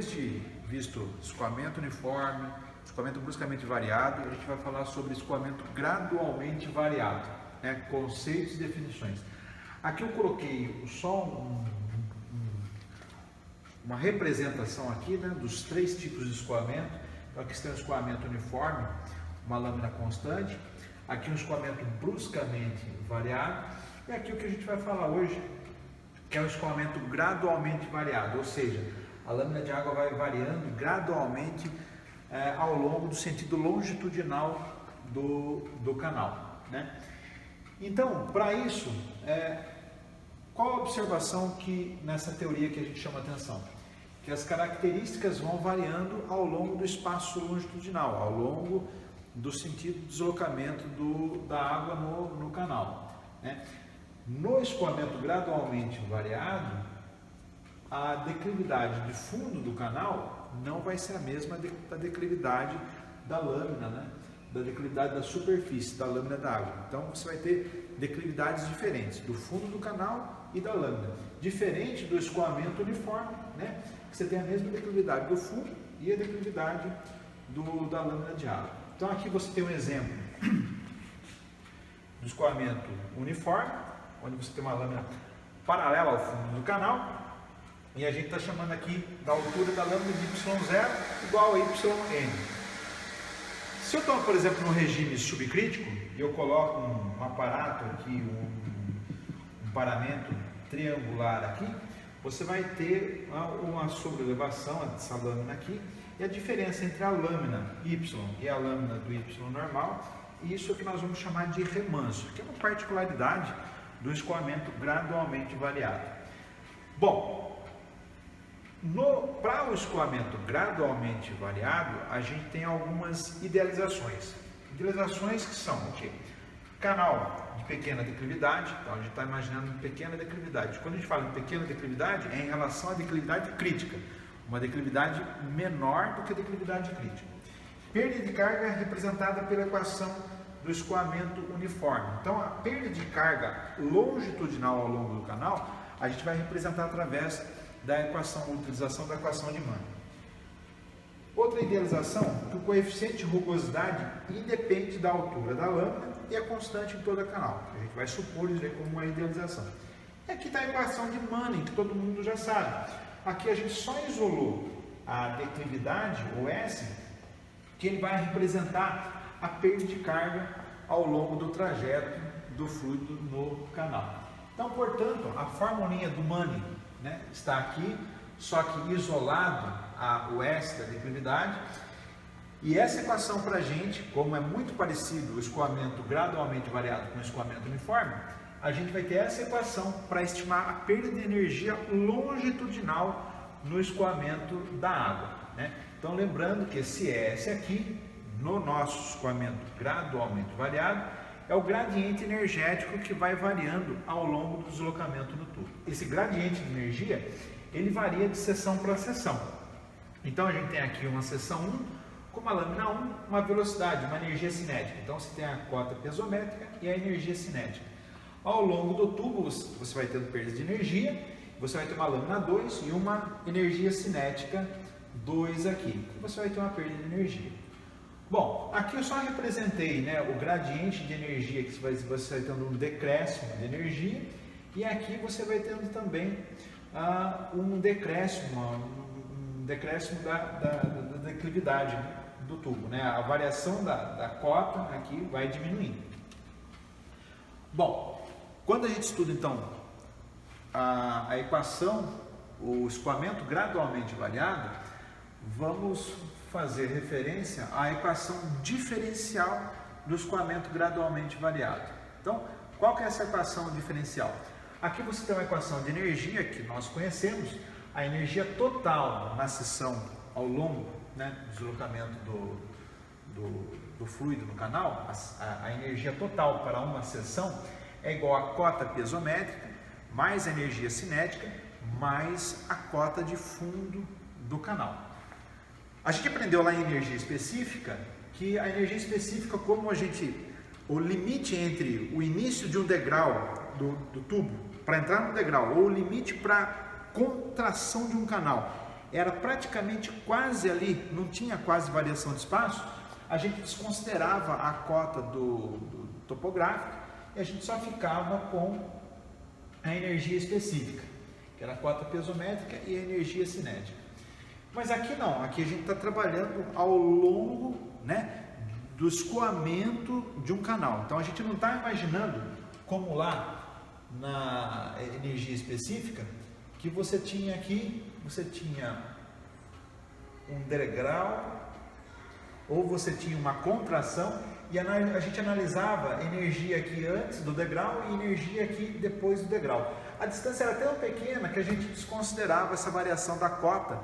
depois de visto escoamento uniforme, escoamento bruscamente variado, a gente vai falar sobre escoamento gradualmente variado, né? Conceitos e definições. Aqui eu coloquei só uma representação aqui, né, dos três tipos de escoamento. Então aqui tem um escoamento uniforme, uma lâmina constante, aqui um escoamento bruscamente variado, e aqui o que a gente vai falar hoje, que é o escoamento gradualmente variado, ou seja, a lâmina de água vai variando gradualmente ao longo do sentido longitudinal do canal, né? Então, para isso, qual a observação que nessa teoria que a gente chama atenção? Que as características vão variando ao longo do espaço longitudinal, ao longo do sentido de deslocamento da água no canal, né? No escoamento gradualmente variado, a declividade de fundo do canal não vai ser a mesma da declividade da lâmina, né? Da declividade da superfície da lâmina da água. Então você vai ter declividades diferentes do fundo do canal e da lâmina, diferente do escoamento uniforme, né? Que você tem a mesma declividade do fundo e a declividade da lâmina de água. Então aqui você tem um exemplo do escoamento uniforme, onde você tem uma lâmina paralela ao fundo do canal, e a gente está chamando aqui da altura da lâmina de Y0 igual a YN. Se eu estou, por exemplo, no regime subcrítico, e eu coloco um aparato aqui, um paramento triangular aqui, você vai ter uma sobrelevação dessa lâmina aqui, e a diferença entre a lâmina Y e a lâmina do Y normal, e isso é o que nós vamos chamar de remanso, que é uma particularidade do escoamento gradualmente variado. Bom, para o escoamento gradualmente variado, a gente tem algumas idealizações. Idealizações que são o quê? Canal de pequena declividade, então a gente está imaginando pequena declividade. Quando a gente fala em pequena declividade, é em relação à declividade crítica, uma declividade menor do que a declividade crítica. Perda de carga é representada pela equação do escoamento uniforme. Então a perda de carga longitudinal ao longo do canal, a gente vai representar através da utilização da equação de Mann. Outra idealização, que o coeficiente de rugosidade independe da altura da lâmina e é constante em todo o canal. A gente vai supor isso aí como uma idealização. E aqui está a equação de Manning, que todo mundo já sabe. Aqui a gente só isolou a declividade, o S, que ele vai representar a perda de carga ao longo do trajeto do fluido no canal. Então, portanto, a formulinha do Manning, né, está aqui, só que isolado o S da declividade, e essa equação para a gente, como é muito parecido o escoamento gradualmente variado com o escoamento uniforme, a gente vai ter essa equação para estimar a perda de energia longitudinal no escoamento da água, né? Então lembrando que esse S aqui, no nosso escoamento gradualmente variado, é o gradiente energético que vai variando ao longo do deslocamento do tubo. Esse gradiente de energia, ele varia de seção para seção. Então a gente tem aqui uma seção 1, com uma lâmina 1, uma velocidade, uma energia cinética. Então você tem a cota piezométrica e a energia cinética. Ao longo do tubo você vai tendo perda de energia, você vai ter uma lâmina 2 e uma energia cinética 2 aqui. E você vai ter uma perda de energia. Bom, aqui eu só representei, né, o gradiente de energia, que você vai tendo um decréscimo de energia, e aqui você vai tendo também um decréscimo da declividade do tubo, né? A variação da cota aqui vai diminuindo. Bom, quando a gente estuda então a equação, o escoamento gradualmente variado, vamos fazer referência à equação diferencial do escoamento gradualmente variado. Então, qual que é essa equação diferencial? Aqui você tem uma equação de energia que nós conhecemos, a energia total na seção ao longo, né, do deslocamento do fluido no canal, a energia total para uma seção é igual à cota piezométrica mais a energia cinética mais a cota de fundo do canal. A gente aprendeu lá em energia específica que a energia específica, como o limite entre o início de um degrau do tubo para entrar no degrau ou o limite para contração de um canal era praticamente quase ali, não tinha quase variação de espaço, a gente desconsiderava a cota do topográfico e a gente só ficava com a energia específica, que era a cota piezométrica e a energia cinética. Mas aqui não, aqui a gente está trabalhando ao longo, né, do escoamento de um canal. Então a gente não está imaginando como lá na energia específica, que você tinha aqui, você tinha um degrau, ou você tinha uma contração, e a gente analisava energia aqui antes do degrau e energia aqui depois do degrau. A distância era tão pequena que a gente desconsiderava essa variação da cota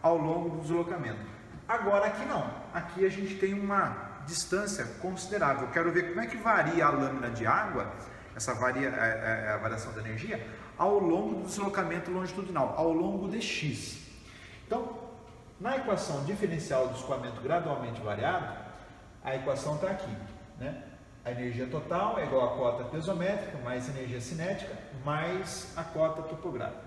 ao longo do deslocamento. Agora aqui não, aqui a gente tem uma distância considerável. Eu quero ver como é que varia a lâmina de água, a variação da energia, ao longo do deslocamento longitudinal, ao longo de x. Então, na equação diferencial do escoamento gradualmente variado, a equação está aqui, né? A energia total é igual à cota piezométrica mais energia cinética mais a cota topográfica.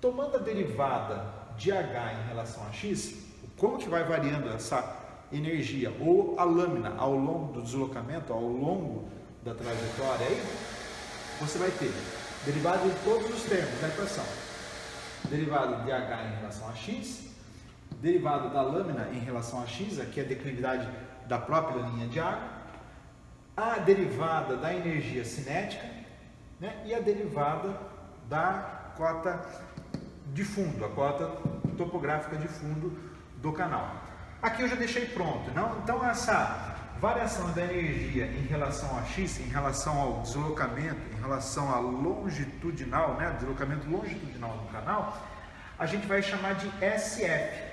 Tomando a derivada de H em relação a x, como que vai variando essa energia ou a lâmina ao longo do deslocamento, ao longo da trajetória aí, você vai ter derivada de todos os termos da equação. Derivada de H em relação a x, derivada da lâmina em relação a x, aqui é a declividade da própria linha de água, a derivada da energia cinética, né, e a derivada da cota de fundo, a cota topográfica de fundo do canal. Aqui eu já deixei pronto, não? Então essa variação da energia em relação a x, em relação ao deslocamento, em relação à longitudinal, né, deslocamento longitudinal do canal, a gente vai chamar de SF.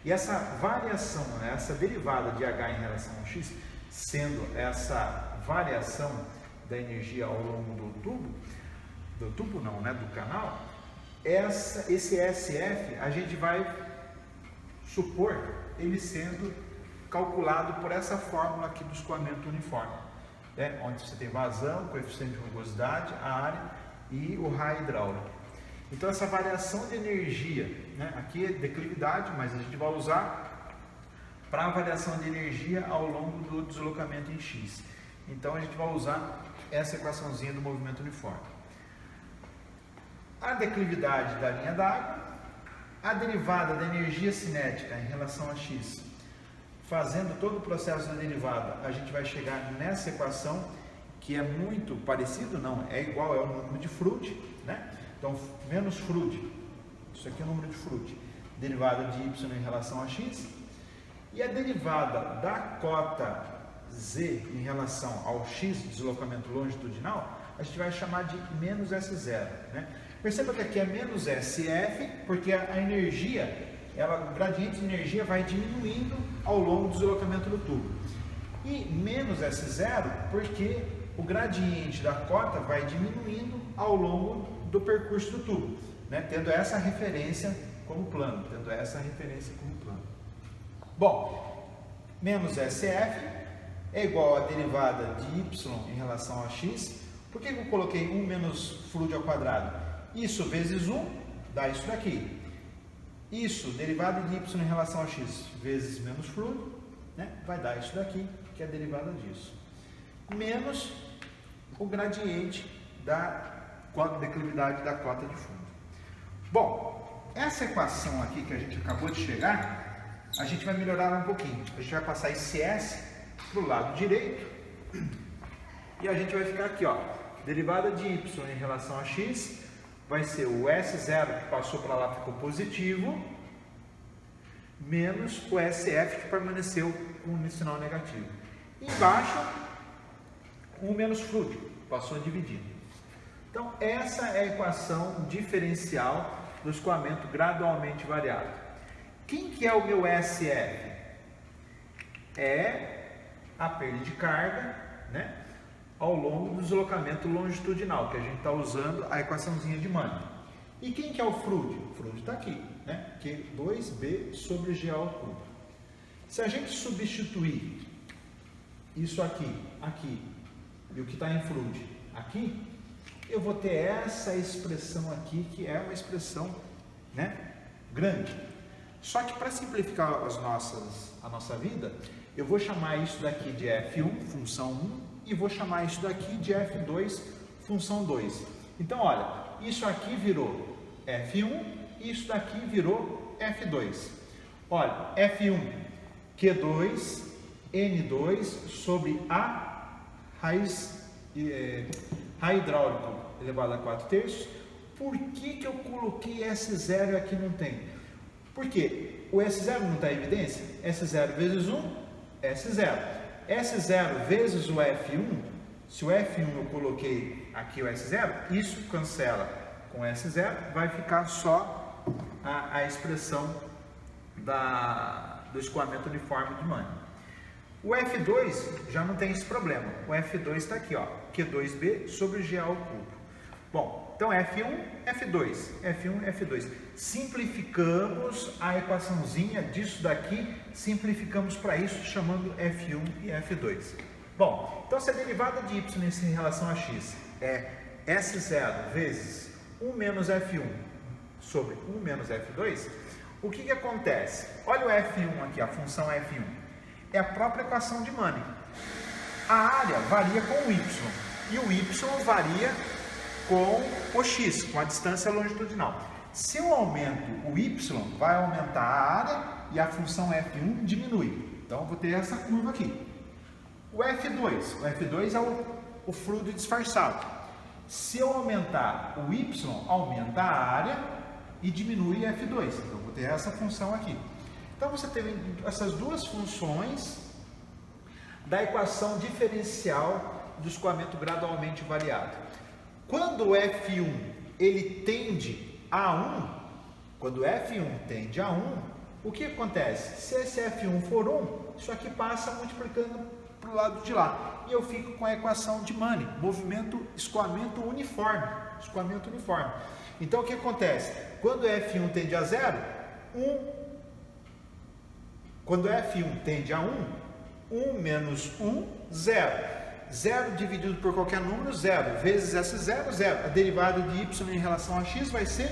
E essa variação, né, essa derivada de H em relação a x, sendo essa variação da energia ao longo do canal, esse SF a gente vai supor ele sendo calculado por essa fórmula aqui do escoamento uniforme, né, onde você tem vazão, coeficiente de rugosidade, a área e o raio hidráulico. Então essa variação de energia, né, aqui é declividade, mas a gente vai usar para a variação de energia ao longo do deslocamento em x. Então a gente vai usar essa equaçãozinha do movimento uniforme. A declividade da linha d'água, a derivada da energia cinética em relação a x. Fazendo todo o processo da derivada, a gente vai chegar nessa equação que é muito parecido, não, é igual, é o número de Froude, né? Então, menos Froude, isso aqui é o número de Froude, derivada de y em relação a x, e a derivada da cota z em relação ao x, deslocamento longitudinal, a gente vai chamar de menos S0, né? Perceba que aqui é menos SF, porque a energia, o gradiente de energia vai diminuindo ao longo do deslocamento do tubo. E menos S0, porque o gradiente da cota vai diminuindo ao longo do percurso do tubo, né? Tendo essa referência como plano, Bom, menos SF é igual a derivada de y em relação a x. Por que eu coloquei 1 menos Froude ao quadrado? Isso vezes 1 dá isso daqui. Isso, derivada de y em relação a x vezes menos Froude, né, vai dar isso daqui, que é a derivada disso. Menos o gradiente da declividade da cota de fundo. Bom, essa equação aqui que a gente acabou de chegar, a gente vai melhorar um pouquinho. A gente vai passar esse S para o lado direito e a gente vai ficar aqui, ó. Derivada de y em relação a x vai ser o S0 que passou para lá, ficou positivo, menos o SF que permaneceu com o sinal negativo. E embaixo, 1 menos Froude, passou dividido. Então, essa é a equação diferencial do escoamento gradualmente variado. Quem que é o meu SF? É a perda de carga, né, ao longo do deslocamento longitudinal, que a gente está usando a equaçãozinha de Manning. E quem que é o Froude? O Froude está aqui, né? Q2B sobre G ao cubo. Se a gente substituir isso aqui, e o que está em Froude aqui, eu vou ter essa expressão aqui, que é uma expressão, né, grande. Só que para simplificar a nossa vida, eu vou chamar isso daqui de f1, função 1, e vou chamar isso daqui de f2, função 2. Então, olha, isso aqui virou f1 e isso daqui virou f2. Olha, f1, q2, n2 sobre a raiz hidráulico elevado a 4/3. Por que eu coloquei S0 e aqui não tem? Porque o S0 não está em evidência? S0 vezes 1, S0. S0 vezes o F1, se o F1 eu coloquei aqui o S0, isso cancela com S0, vai ficar só a expressão do escoamento uniforme de Manning. O F2 já não tem esse problema. O F2 está aqui, ó, Q2B sobre G ao cubo. Bom, então F1, F2, F1, F2. Simplificamos a equaçãozinha disso daqui, simplificamos para isso, chamando F1 e F2. Bom, então se a derivada de y em relação a x é S0 vezes 1 menos F1 sobre 1 menos F2, o que acontece? Olha o F1 aqui, a função F1. É a própria equação de Manning. A área varia com o y e o y varia com o x, com a distância longitudinal. Se eu aumento o y, vai aumentar a área e a função F1 diminui. Então, eu vou ter essa curva aqui. O F2 é o fluido disfarçado. Se eu aumentar o y, aumenta a área e diminui F2. Então, eu vou ter essa função aqui. Então, você teve essas duas funções da equação diferencial do escoamento gradualmente variado. Quando o F1 ele tende a 1, quando F1 tende a 1, o que acontece? Se esse F1 for 1, isso aqui passa multiplicando para o lado de lá. E eu fico com a equação de Manning, escoamento uniforme. Então, o que acontece? Quando F1 tende a 0, 1. Quando F1 tende a 1, 1 menos 1, 0. 0 dividido por qualquer número, 0. Vezes S0, 0. A derivada de y em relação a x vai ser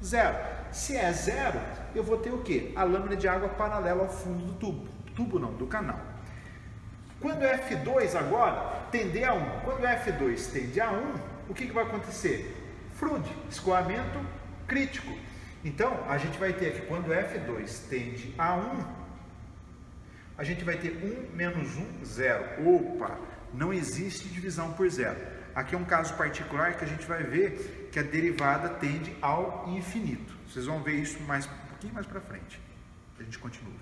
0. Se é 0, eu vou ter o quê? A lâmina de água paralela ao fundo do tubo. Tubo não, do canal. Quando F2 agora tender a 1. Quando F2 tende a 1, o que vai acontecer? Fluid, escoamento crítico. Então, a gente vai ter aqui, quando F2 tende a 1, a gente vai ter 1 menos 1, 0. Opa! Não existe divisão por zero. Aqui é um caso particular que a gente vai ver que a derivada tende ao infinito. Vocês vão ver isso um pouquinho mais para frente. A gente continua.